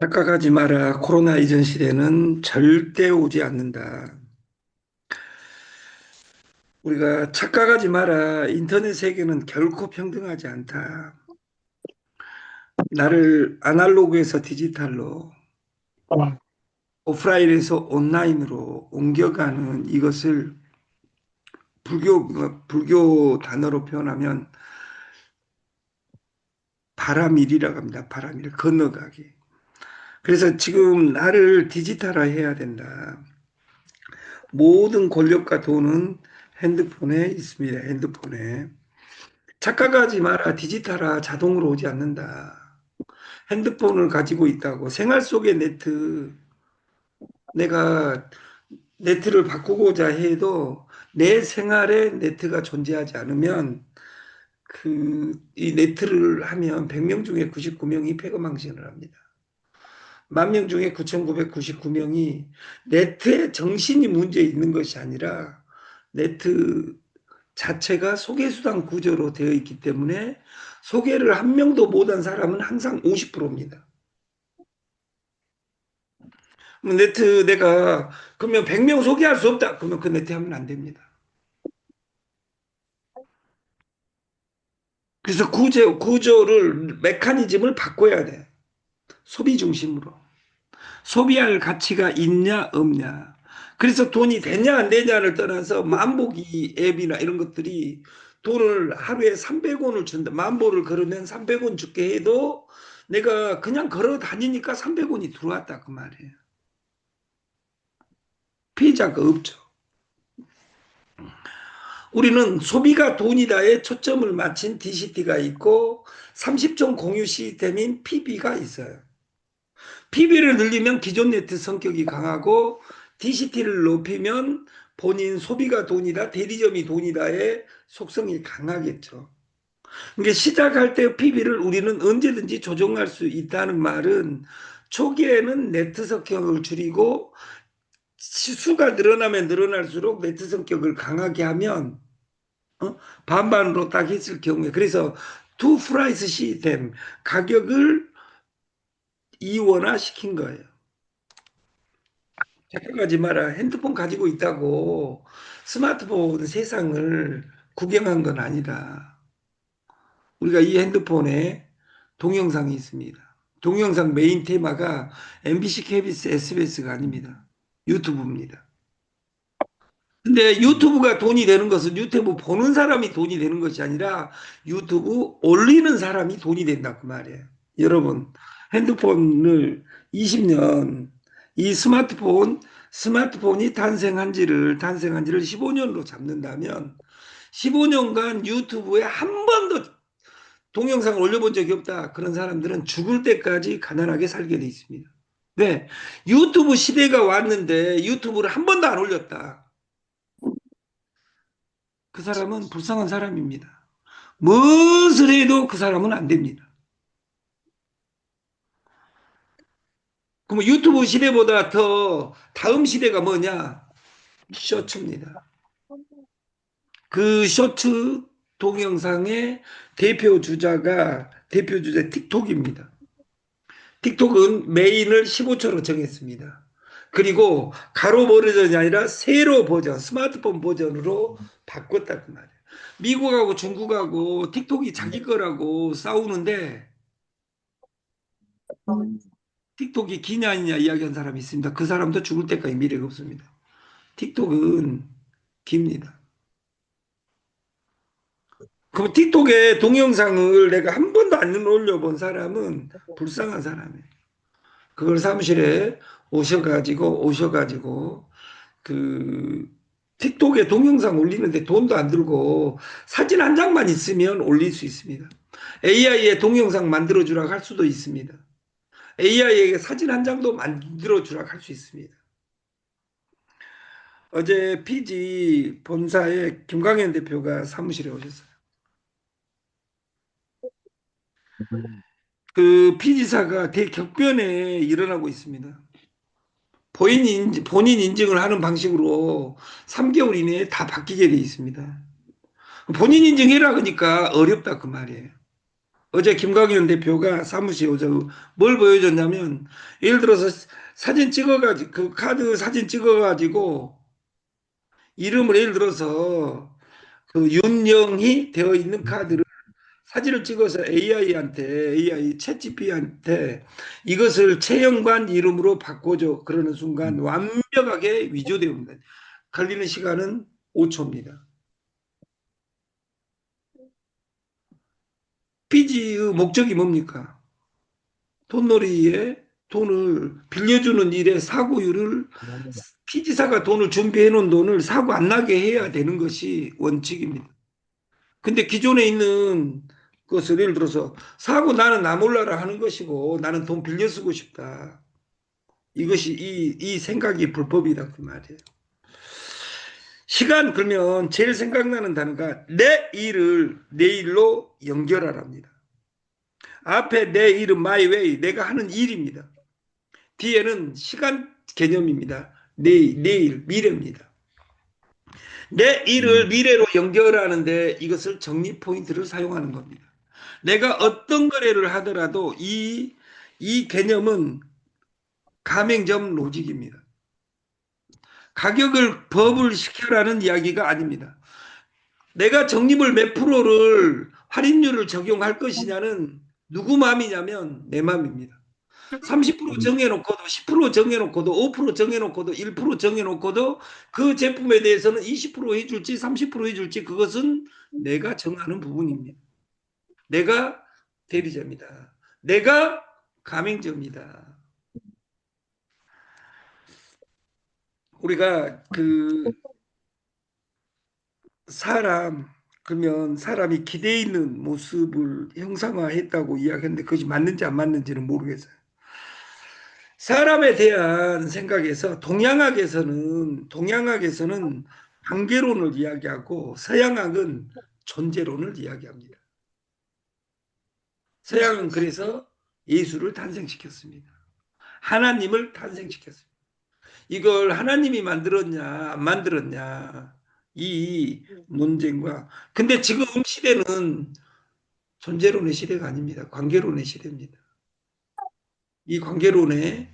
착각하지 마라. 코로나 이전 시대는 절대 오지 않는다. 우리가 착각하지 마라. 인터넷 세계는 결코 평등하지 않다. 나를 아날로그에서 디지털로, 네. 오프라인에서 온라인으로 옮겨가는 이것을 불교 단어로 표현하면 바람일이라고 합니다. 바람일, 건너가기. 그래서 지금 나를 디지털화 해야 된다. 모든 권력과 돈은 핸드폰에 있습니다. 핸드폰에. 착각하지 마라. 디지털화 자동으로 오지 않는다. 핸드폰을 가지고 있다고 생활 속의 네트, 내가 네트를 바꾸고자 해도 내 생활에 네트가 존재하지 않으면 이 네트를 하면 100명 중에 99명이 폐거망신을 합니다. 10,000명 중에 9,999명이 네트에 정신이 문제 있는 것이 아니라 네트 자체가 소개수단 구조로 되어 있기 때문에 소개를 한 명도 못한 사람은 항상 50%입니다. 네트 내가 그러면 100명 소개할 수 없다. 그러면 그 네트 하면 안 됩니다. 그래서 구조를 메커니즘을 바꿔야 돼. 소비 중심으로. 소비할 가치가 있냐 없냐. 그래서 돈이 되냐 안 되냐를 떠나서 만보기 앱이나 이런 것들이 돈을 하루에 300원을 준다. 만보를 걸으면 300원 줄게 해도 내가 그냥 걸어 다니니까 300원이 들어왔다 그 말이에요. 피해자가 없죠. 우리는 소비가 돈이다에 초점을 맞춘 DCT가 있고 30종 공유 시스템인 PB가 있어요. PB를 늘리면 기존 네트 성격이 강하고 DCT를 높이면 본인 소비가 돈이다, 대리점이 돈이다의 속성이 강하겠죠. 그러니까 시작할 때 PB를 우리는 언제든지 조정할 수 있다는 말은 초기에는 네트 성격을 줄이고 수가 늘어나면 늘어날수록 네트 성격을 강하게 하면 어? 반반으로 딱 했을 경우에 그래서 투 프라이스 시스템 가격을 이원화 시킨 거예요. 착각하지 마라. 핸드폰 가지고 있다고 스마트폰 세상을 구경한 건 아니다. 우리가 이 핸드폰에 동영상이 있습니다. 동영상 메인 테마가 MBC, KBS, SBS가 아닙니다. 유튜브입니다. 근데 유튜브가 돈이 되는 것은 유튜브 보는 사람이 돈이 되는 것이 아니라 유튜브 올리는 사람이 돈이 된다 그 말이에요. 여러분 핸드폰을 20년 이 스마트폰이 탄생한 지를 15년으로 잡는다면 15년간 유튜브에 한 번도 동영상을 올려본 적이 없다. 그런 사람들은 죽을 때까지 가난하게 살게 돼 있습니다. 왜? 유튜브 시대가 왔는데 유튜브를 한 번도 안 올렸다. 그 사람은 불쌍한 사람입니다. 무엇을 해도 그 사람은 안 됩니다. 그럼 유튜브 시대보다 더 다음 시대가 뭐냐? 쇼츠입니다. 그 쇼츠 동영상의 대표 주자 틱톡입니다. 틱톡은 메인을 15초로 정했습니다. 그리고 가로 버전이 아니라 세로 버전, 스마트폰 버전으로 바꿨다 그 말이에요. 미국하고 중국하고 틱톡이 자기 거라고 싸우는데 틱톡이 기냐 아니냐 이야기한 사람이 있습니다. 그 사람도 죽을 때까지 미래가 없습니다. 틱톡은 깁니다. 그럼 틱톡에 동영상을 내가 한 번도 안 올려본 사람은 불쌍한 사람이에요. 그걸 사무실에 오셔가지고 그 틱톡에 동영상 올리는데 돈도 안 들고 사진 한 장만 있으면 올릴 수 있습니다. AI에 동영상 만들어주라 할 수도 있습니다. AI에게 사진 한 장도 만들어주라 할 수 있습니다. 어제 피지 본사에 김광현 대표가 사무실에 오셨어요. 그 피지사가 대격변에 일어나고 있습니다. 본인 인증을 하는 방식으로 3개월 이내에 다 바뀌게 돼 있습니다. 본인 인증해라 그러니까 어렵다 그 말이에요. 어제 김광현 대표가 사무실에 오서 뭘 보여줬냐면, 예를 들어서 사진 찍어가지고, 그 카드 사진 찍어가지고, 이름을 예를 들어서 그 윤영희 되어 있는 카드를 사진을 찍어서 AI 챗GPT한테 이것을 최영관 이름으로 바꿔줘. 그러는 순간 완벽하게 위조됩니다. 걸리는 시간은 5초입니다. 피지의 목적이 뭡니까? 돈놀이에 돈을 빌려주는 일에 사고율을 피지사가 돈을 준비해 놓은 돈을 사고 안 나게 해야 되는 것이 원칙입니다. 근데 기존에 있는 것을 예를 들어서 사고 나는 나 몰라라 하는 것이고 나는 돈 빌려 쓰고 싶다. 이것이 이 생각이 불법이다 그 말이에요. 시간 그러면 제일 생각나는 단어가 내 일을 내일로 연결하랍니다. 앞에 내 일은 my way 내가 하는 일입니다. 뒤에는 시간 개념입니다. 내일 미래입니다. 내 일을 미래로 연결하는데 이것을 정리 포인트를 사용하는 겁니다. 내가 어떤 거래를 하더라도 이 개념은 가맹점 로직입니다. 가격을 법을 시켜라는 이야기가 아닙니다. 내가 적립을 몇 프로를 할인율을 적용할 것이냐는 누구 마음이냐면 내 마음입니다. 30% 정해놓고도 10% 정해놓고도 5% 정해놓고도 1% 정해놓고도 그 제품에 대해서는 20% 해줄지 30% 해줄지 그것은 내가 정하는 부분입니다. 내가 대리자입니다. 내가 가맹점이다. 우리가 그 사람 그러면 사람이 기대 있는 모습을 형상화했다고 이야기했는데 그것이 맞는지 안 맞는지는 모르겠어요. 사람에 대한 생각에서 동양학에서는 관계론을 이야기하고 서양학은 존재론을 이야기합니다. 서양은 그래서 예수를 탄생시켰습니다. 하나님을 탄생시켰습니다. 이걸 하나님이 만들었냐 안 만들었냐 이 논쟁과 근데 지금 시대는 존재론의 시대가 아닙니다. 관계론의 시대입니다. 이 관계론의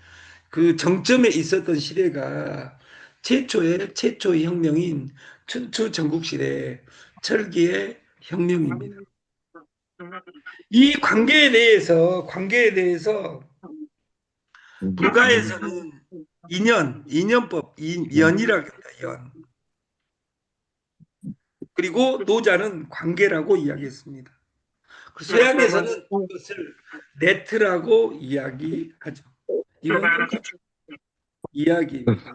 그 정점에 있었던 시대가 최초의 혁명인 춘추 전국시대 철기의 혁명입니다. 이 관계에 대해서 불가에서는 인연법, 연이라고 합니다. 연. 그리고 노자는 관계라고 이야기했습니다. 그 서양에서는 이것을 네트라고 이야기하죠. 이건 똑같은 이야기입니다.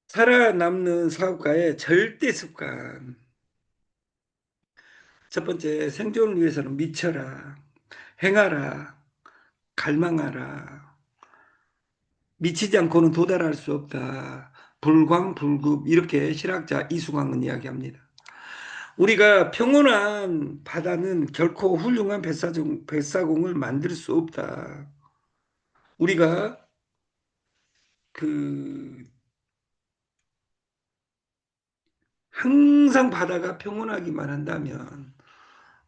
살아남는 사업가의 절대 습관. 첫 번째, 생존을 위해서는 미쳐라, 행하라, 갈망하라. 미치지 않고는 도달할 수 없다. 불광불급 이렇게 실학자 이수광은 이야기합니다. 우리가 평온한 바다는 결코 훌륭한 뱃사공을 만들 수 없다. 우리가 그 항상 바다가 평온하기만 한다면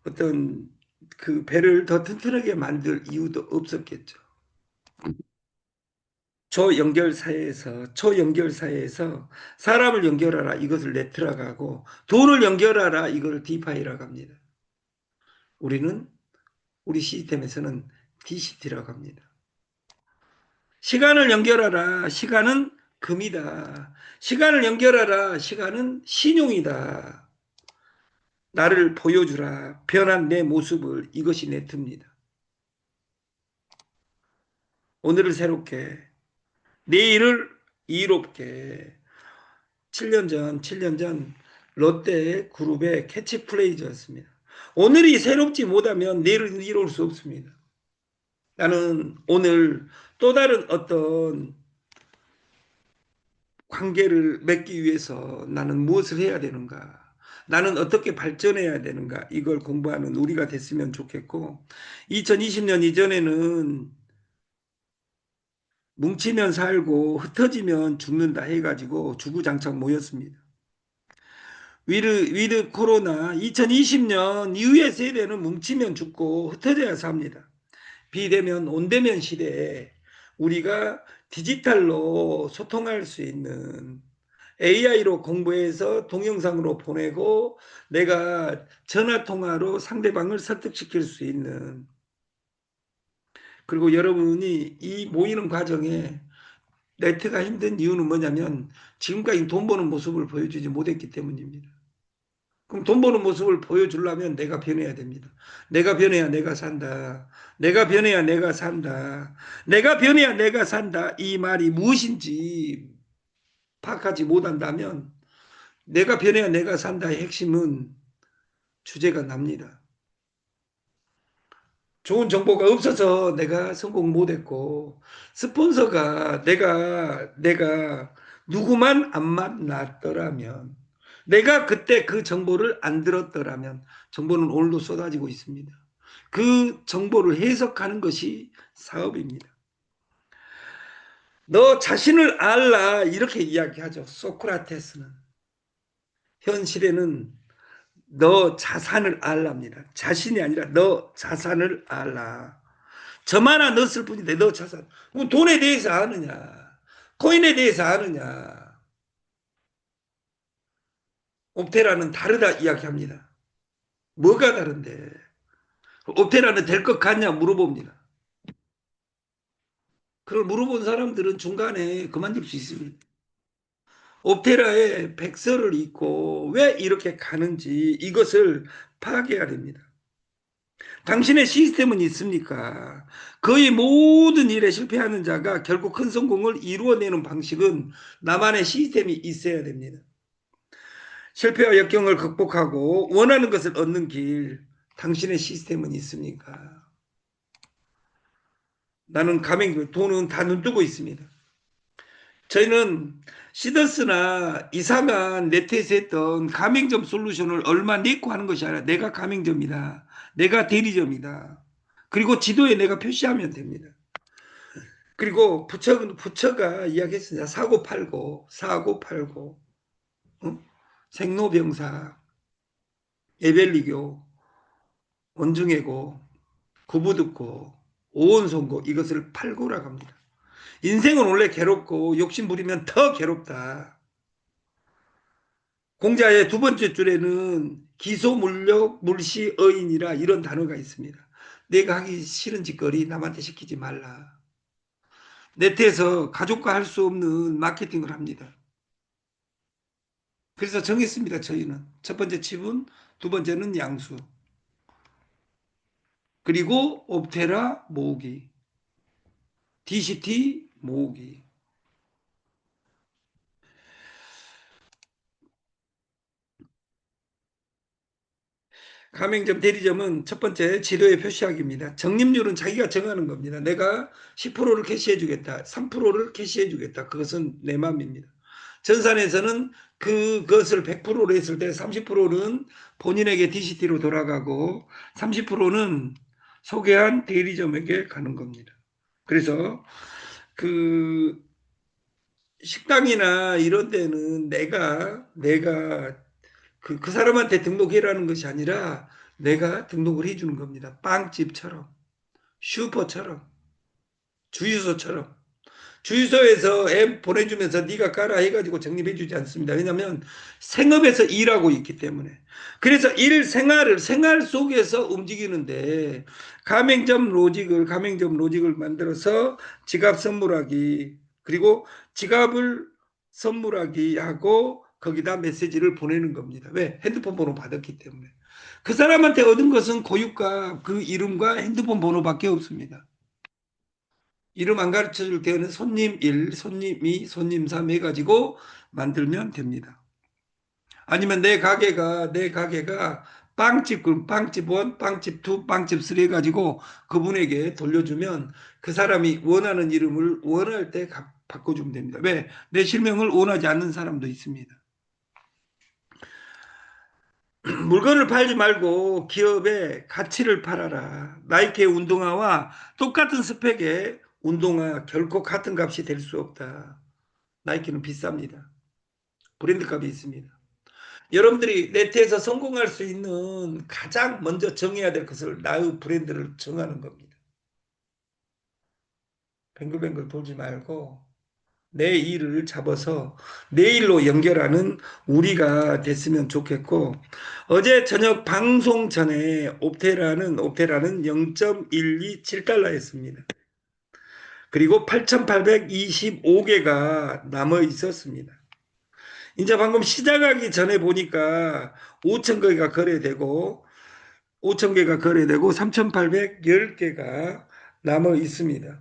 어떤 그 배를 더 튼튼하게 만들 이유도 없었겠죠. 초연결사회에서 사람을 연결하라 이것을 네트라고 하고 돈을 연결하라 이걸 디파이라고 합니다. 우리 시스템에서는 DCT라고 합니다. 시간을 연결하라 시간은 금이다. 시간을 연결하라 시간은 신용이다. 나를 보여주라 변한 내 모습을 이것이 네트입니다. 오늘을 새롭게 내일을 이롭게 7년 전 롯데 그룹의 캐치프레이즈였습니다. 오늘이 새롭지 못하면 내일은 이룰 수 없습니다. 나는 오늘 또 다른 어떤 관계를 맺기 위해서 나는 무엇을 해야 되는가? 나는 어떻게 발전해야 되는가 이걸 공부하는 우리가 됐으면 좋겠고 2020년 이전에는 뭉치면 살고 흩어지면 죽는다 해가지고 주구장창 모였습니다. 위드 코로나 2020년 이후의 세대는 뭉치면 죽고 흩어져야 삽니다. 비대면 온대면 시대에 우리가 디지털로 소통할 수 있는 AI로 공부해서 동영상으로 보내고 내가 전화통화로 상대방을 설득시킬 수 있는 그리고 여러분이 이 모이는 과정에 네트가 힘든 이유는 뭐냐면 지금까지 돈 버는 모습을 보여주지 못했기 때문입니다. 그럼 돈 버는 모습을 보여주려면 내가 변해야 됩니다. 내가 변해야 내가 산다. 내가 변해야 내가 산다. 내가 변해야 내가 산다. 이 말이 무엇인지 파악하지 못한다면 내가 변해야 내가 산다의 핵심은 주제가 납니다. 좋은 정보가 없어서 내가 성공 못했고 스폰서가 내가 누구만 안 만났더라면 내가 그때 그 정보를 안 들었더라면 정보는 오늘도 쏟아지고 있습니다. 그 정보를 해석하는 것이 사업입니다. 너 자신을 알라 이렇게 이야기하죠. 소크라테스는. 현실에는 너 자산을 알랍니다. 자신이 아니라 너 자산을 알라. 점 하나 넣었을 뿐인데 너 자산. 그럼 돈에 대해서 아느냐? 코인에 대해서 아느냐? 옵테라는 다르다 이야기합니다. 뭐가 다른데? 옵테라는 될 것 같냐 물어봅니다. 그걸 물어본 사람들은 중간에 그만둘 수 있습니다. 옵테라의 백서를 읽고 왜 이렇게 가는지 이것을 파악해야 됩니다. 당신의 시스템은 있습니까? 거의 모든 일에 실패하는 자가 결국 큰 성공을 이루어내는 방식은 나만의 시스템이 있어야 됩니다. 실패와 역경을 극복하고 원하는 것을 얻는 길, 당신의 시스템은 있습니까? 나는 가맹, 돈은 다 눈뜨고 있습니다. 저희는 시더스나 이상한 네트에서 했던 가맹점 솔루션을 얼마 내고 하는 것이 아니라 내가 가맹점이다. 내가 대리점이다. 그리고 지도에 내가 표시하면 됩니다. 그리고 부처가 이야기했습니다. 사고 팔고, 어? 생로병사, 예벨리교, 원중애고, 구부듣고, 오온손고 이것을 팔고라고 합니다. 인생은 원래 괴롭고 욕심 부리면 더 괴롭다. 공자의 두 번째 줄에는 기소물력 물시어인이라 이런 단어가 있습니다. 내가 하기 싫은 짓거리 남한테 시키지 말라. 네트에서 가족과 할 수 없는 마케팅을 합니다. 그래서 정했습니다. 저희는 첫 번째 칩은 두 번째는 양수 그리고 옵테라 모으기 DCT 모으기 가맹점 대리점은 첫 번째 지도에 표시하기입니다. 적립률은 자기가 정하는 겁니다. 내가 10%를 캐시해 주겠다. 3%를 캐시해 주겠다. 그것은 내 마음입니다. 전산에서는 그것을 100%로 했을 때 30%는 본인에게 DCT로 돌아가고 30%는 소개한 대리점에게 가는 겁니다. 그래서 그 식당이나 이런 데는 내가 그 사람한테 등록해라는 것이 아니라 내가 등록을 해주는 겁니다. 빵집처럼, 슈퍼처럼, 주유소처럼. 주유소에서 앱 보내주면서 네가 가라 해가지고 적립해주지 않습니다. 왜냐하면 생업에서 일하고 있기 때문에. 그래서 생활 속에서 움직이는데 가맹점 로직을 만들어서 지갑 선물하기 그리고 지갑을 선물하기 하고 거기다 메시지를 보내는 겁니다. 왜? 핸드폰 번호 받았기 때문에. 그 사람한테 얻은 것은 고유가 그 이름과 핸드폰 번호밖에 없습니다. 이름 안 가르쳐 줄 때는 손님 1, 손님 2, 손님 3 해가지고 만들면 됩니다. 아니면 내 가게가 빵집, 빵집 1, 빵집 2, 빵집 3 해가지고 그분에게 돌려주면 그 사람이 원하는 이름을 원할 때 바꿔주면 됩니다. 왜? 내 실명을 원하지 않는 사람도 있습니다. 물건을 팔지 말고 기업의 가치를 팔아라. 나이키의 운동화와 똑같은 스펙의 운동화 결코 같은 값이 될 수 없다. 나이키는 비쌉니다. 브랜드 값이 있습니다. 여러분들이 네트에서 성공할 수 있는 가장 먼저 정해야 될 것을 나의 브랜드를 정하는 겁니다. 뱅글뱅글 돌지 말고 내 일을 잡아서 내 일로 연결하는 우리가 됐으면 좋겠고, 어제 저녁 방송 전에 옵테라는 0.127달러였습니다. 그리고 8,825개가 남아 있었습니다. 이제 방금 시작하기 전에 보니까 5,000개가 거래되고 5,000개가 거래되고 3,810개가 남아 있습니다.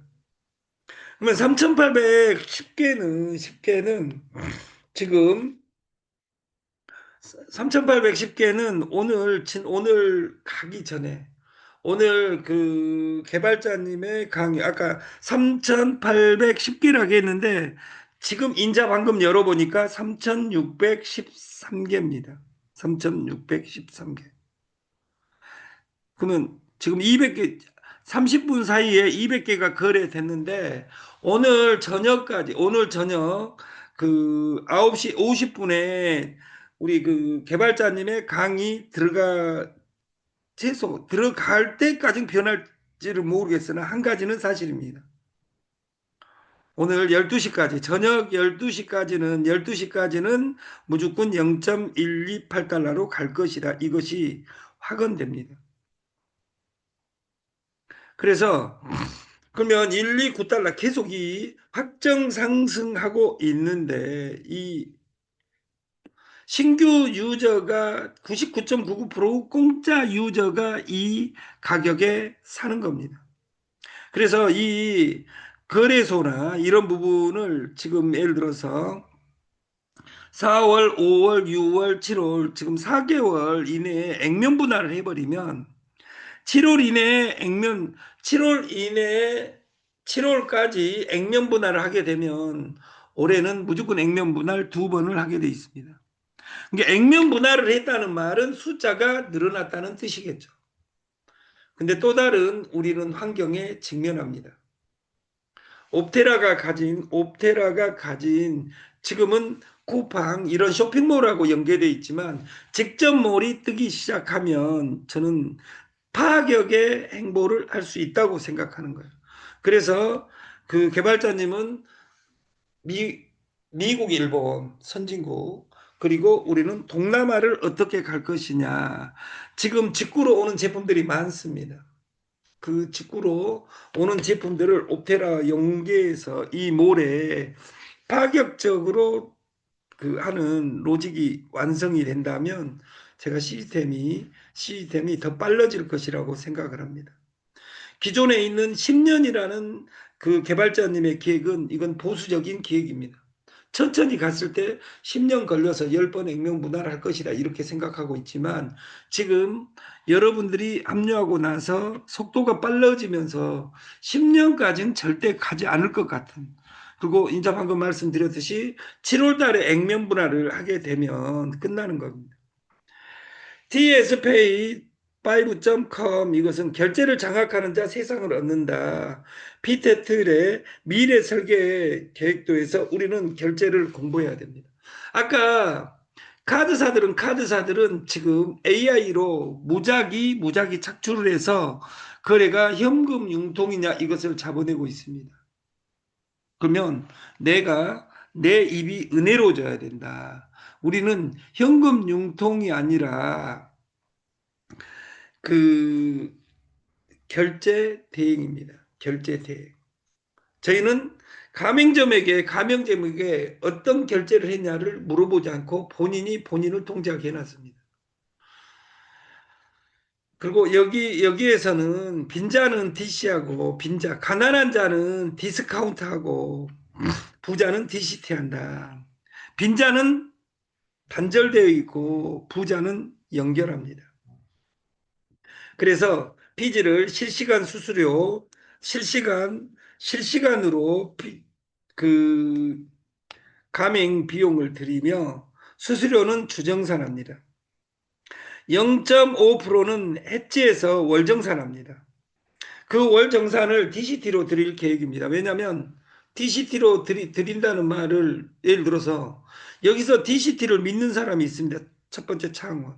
그러면 3,810개는 지금 3,810개는 오늘 가기 전에 오늘 그 개발자님의 강의 아까 3,810개라고 했는데 지금 인자 방금 열어보니까 3,613개입니다. 3,613개. 그러면 지금 200개, 30분 사이에 200개가 거래됐는데 오늘 저녁 그 9시 50분에 우리 그 개발자님의 강의 최소 들어갈 때까지 변할지를 모르겠으나 한 가지는 사실입니다. 오늘 12시까지, 저녁 12시까지는 무조건 0.128달러로 갈 것이다. 이것이 확언됩니다. 그래서 그러면 129달러 계속 이 확정 상승하고 있는데 이 신규 유저가 99.99% 공짜 유저가 이 가격에 사는 겁니다. 그래서 이 거래소나 이런 부분을 지금 예를 들어서 4월, 5월, 6월, 7월 지금 4개월 이내에 액면 분할을 해버리면 7월 이내에 7월까지 액면 분할을 하게 되면 올해는 무조건 액면 분할 2번을 하게 돼 있습니다. 그러니까 액면 분할을 했다는 말은 숫자가 늘어났다는 뜻이겠죠. 근데 또 다른 우리는 환경에 직면합니다. 옵테라가 가진 지금은 쿠팡 이런 쇼핑몰하고 연계되어 있지만 직접 몰이 뜨기 시작하면 저는 파격의 행보를 할 수 있다고 생각하는 거예요. 그래서 그 개발자님은 미, 미국, 일본 선진국 그리고 우리는 동남아를 어떻게 갈 것이냐. 지금 직구로 오는 제품들이 많습니다. 그 직구로 오는 제품들을 옵테라 연계해서 이 몰에 파격적으로 그 하는 로직이 완성이 된다면 제가 시스템이 더 빨라질 것이라고 생각을 합니다. 기존에 있는 10년이라는 그 개발자님의 계획은 이건 보수적인 계획입니다. 천천히 갔을 때 10년 걸려서 10번 액면 분할할 것이다 이렇게 생각하고 있지만 지금 여러분들이 합류하고 나서 속도가 빨라지면서 10년까지는 절대 가지 않을 것 같은 그리고 인자 방금 말씀드렸듯이 7월 달에 액면 분할을 하게 되면 끝나는 겁니다. TSPay 5.com 이것은 결제를 장악하는 자 세상을 얻는다. 피테틀의 미래 설계 계획도에서 우리는 결제를 공부해야 됩니다. 아까 카드사들은 지금 AI로 무작위 착출을 해서 거래가 현금 융통이냐 이것을 잡아내고 있습니다. 그러면 내 입이 은혜로워져야 된다. 우리는 현금 융통이 아니라 그 결제 대행입니다. 결제 대행. 저희는 가맹점에게 어떤 결제를 했냐를 물어보지 않고 본인이 본인을 통제하게 해놨습니다. 그리고 여기에서는 빈자는 DC하고 가난한 자는 디스카운트하고 부자는 DCT 한다. 빈자는 단절되어 있고 부자는 연결합니다. 그래서 빚을 실시간 수수료, 실시간으로 그 가맹 비용을 들이며 수수료는 주정산합니다. 0.5%는 해지해서 월정산합니다. 그 월정산을 DCT로 드릴 계획입니다. 왜냐하면 DCT로 드린다는 말을 예를 들어서 여기서 DCT를 믿는 사람이 있습니다. 첫 번째 창원.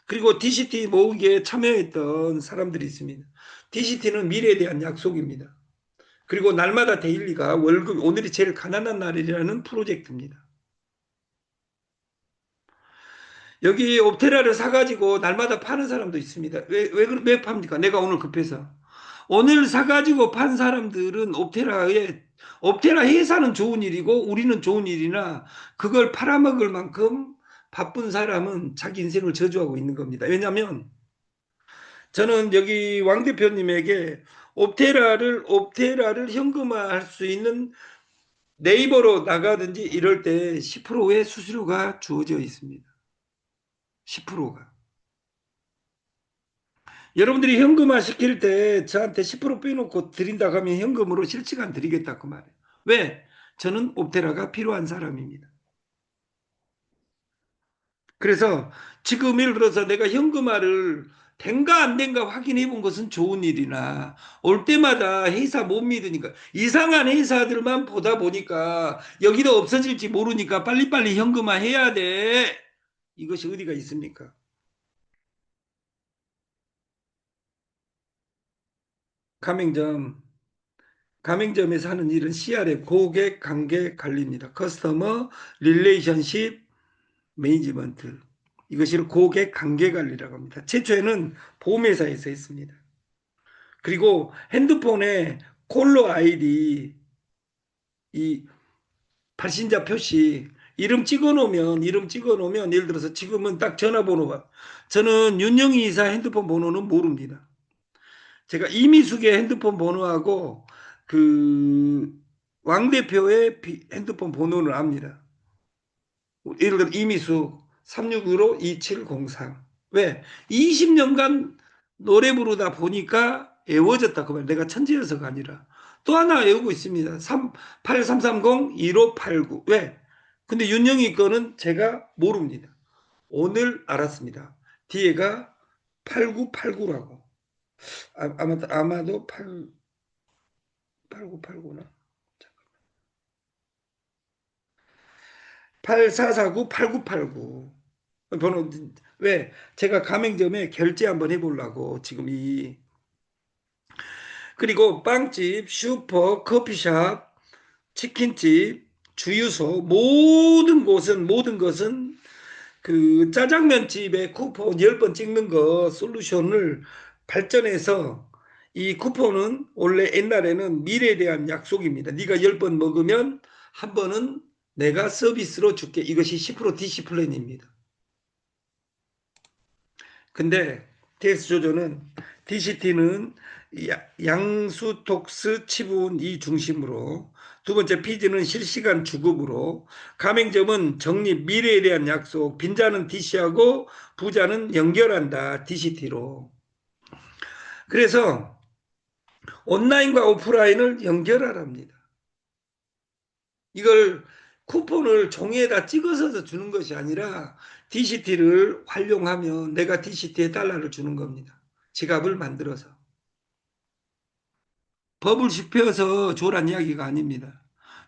그리고 DCT 모으기에 참여했던 사람들이 있습니다. DCT는 미래에 대한 약속입니다. 그리고 날마다 데일리가 월급, 오늘이 제일 가난한 날이라는 프로젝트입니다. 여기 옵테라를 사가지고 날마다 파는 사람도 있습니다. 왜 팝니까? 내가 오늘 급해서. 오늘 사가지고 판 사람들은 옵테라 회사는 좋은 일이고 우리는 좋은 일이나 그걸 팔아먹을 만큼 바쁜 사람은 자기 인생을 저주하고 있는 겁니다. 왜냐하면 저는 여기 왕 대표님에게 옵테라를 현금화할 수 있는 네이버로 나가든지 이럴 때 10%의 수수료가 주어져 있습니다. 10%가. 여러분들이 현금화 시킬 때 저한테 10% 빼놓고 드린다고 하면 현금으로 실시간 드리겠다 그 말이에요. 왜? 저는 옵테라가 필요한 사람입니다. 그래서 지금 예를 들어서 내가 현금화를 된가 안 된가 확인해 본 것은 좋은 일이나 올 때마다 회사 못 믿으니까 이상한 회사들만 보다 보니까 여기도 없어질지 모르니까 빨리빨리 현금화 해야 돼. 이것이 어디가 있습니까? 가맹점, 가맹점에서 하는 일은 CRM, 고객 관계 관리입니다. 커스터머 릴레이션십 매니지먼트. 이것이 고객 관계 관리라고 합니다. 최초에는 보험회사에서 했습니다. 그리고 핸드폰에 콜러 아이디, 이 발신자 표시, 이름 찍어 놓으면 예를 들어서 지금은 딱 전화번호가 저는 윤영희 이사 핸드폰 번호는 모릅니다. 제가 이미숙의 핸드폰 번호하고 그 왕 대표의 핸드폰 번호를 압니다. 예를 들어 이미숙 365-2703. 왜? 20년간 노래 부르다 보니까 외워졌다. 그 말. 내가 천재여서가 아니라. 또 하나 외우고 있습니다. 8330-1589. 왜? 근데 윤영이 거는 제가 모릅니다. 오늘 알았습니다. 뒤에가 8989라고. 아마도 8989나. 8449-8989. 번호, 왜? 제가 가맹점에 결제 한번 해보려고 지금 그리고 빵집, 슈퍼, 커피숍, 치킨집, 주유소, 모든 것은 그 짜장면 집에 쿠폰 10번 찍는 거 솔루션을 발전해서 이 쿠폰은 원래 옛날에는 미래에 대한 약속입니다. 네가 10번 먹으면 한 번은 내가 서비스로 줄게. 이것이 10% DC 플랜입니다. 근데 TS 조조는 DCT는 양수톡스 치분 이 중심으로 두 번째 피지는 실시간 주급으로 가맹점은 적립 미래에 대한 약속 빈자는 DC하고 부자는 연결한다 DCT로. 그래서 온라인과 오프라인을 연결하랍니다. 이걸 쿠폰을 종이에다 찍어서 주는 것이 아니라 DCT를 활용하면 내가 DCT에 달러를 주는 겁니다. 지갑을 만들어서. 법을 짚어서 줘란 이야기가 아닙니다.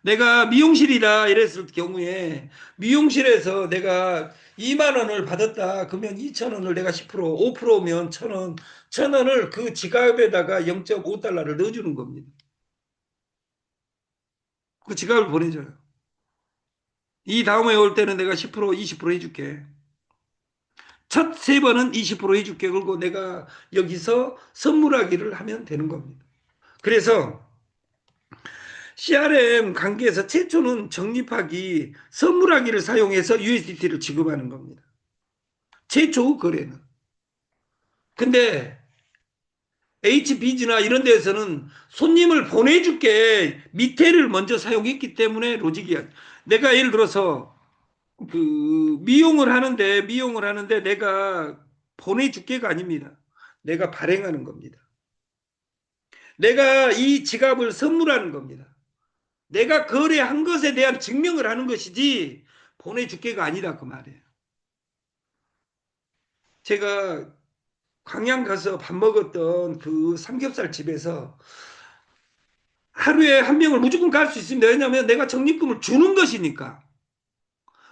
내가 미용실이다 이랬을 경우에 미용실에서 내가 2만 원을 받았다 그러면 2천 원을 내가 10% 5%면 1,000원 1,000원을 그 지갑에다가 0.5달러를 넣어주는 겁니다. 그 지갑을 보내줘요. 이 다음에 올 때는 내가 10% 20% 해줄게. 첫 세 번은 20% 해줄게. 그리고 내가 여기서 선물하기를 하면 되는 겁니다. 그래서 CRM 관계에서 최초는 적립하기, 선물하기를 사용해서 USDT를 지급하는 겁니다. 최초 거래는. 근데 HBG나 이런 데에서는 손님을 보내줄게 밑에를 먼저 사용했기 때문에 로직이야. 내가 예를 들어서 그 미용을 하는데 내가 보내줄게가 아닙니다. 내가 발행하는 겁니다. 내가 이 지갑을 선물하는 겁니다. 내가 거래한 것에 대한 증명을 하는 것이지 보내줄게가 아니다 그 말이에요. 제가 광양 가서 밥 먹었던 그 삼겹살 집에서 하루에 한 명을 무조건 갈 수 있습니다. 왜냐하면 내가 적립금을 주는 것이니까.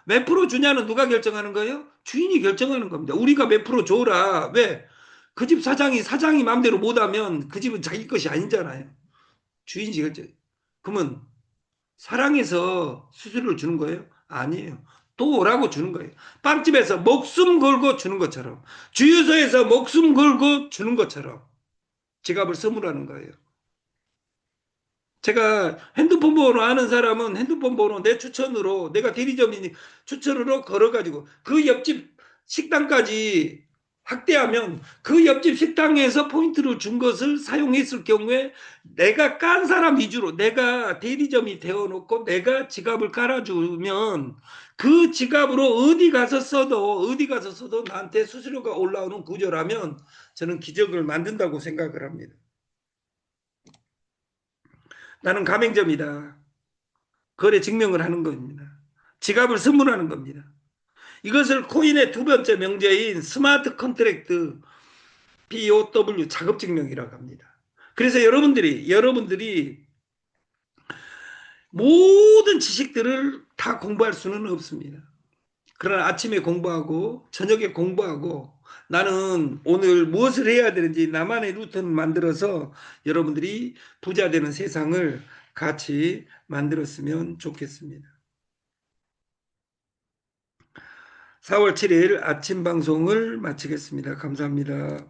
몇 프로 주냐는 누가 결정하는 거예요? 주인이 결정하는 겁니다. 우리가 몇 프로 줘라. 왜? 그 집 사장이 마음대로 못하면 그 집은 자기 것이 아니잖아요. 주인이 결정. 그러면 사랑해서 수수료를 주는 거예요? 아니에요. 또 오라고 주는 거예요. 빵집에서 목숨 걸고 주는 것처럼, 주유소에서 목숨 걸고 주는 것처럼 지갑을 선물하는 거예요. 제가 핸드폰 번호 아는 사람은 핸드폰 번호 내 추천으로, 내가 대리점이니 추천으로 걸어가지고 그 옆집 식당까지 확대하면 그 옆집 식당에서 포인트를 준 것을 사용했을 경우에 내가 깐 사람 위주로, 내가 대리점이 되어놓고 내가 지갑을 깔아주면 그 지갑으로 어디 가서 써도 나한테 수수료가 올라오는 구조라면 저는 기적을 만든다고 생각을 합니다. 나는 가맹점이다. 거래 증명을 하는 겁니다. 지갑을 선물하는 겁니다. 이것을 코인의 두 번째 명제인 스마트 컨트랙트 POW 작업 증명이라고 합니다. 그래서 여러분들이 모든 지식들을 다 공부할 수는 없습니다. 그러나 아침에 공부하고 저녁에 공부하고 나는 오늘 무엇을 해야 되는지 나만의 루트를 만들어서 여러분들이 부자 되는 세상을 같이 만들었으면 좋겠습니다. 4월 7일 아침 방송을 마치겠습니다. 감사합니다.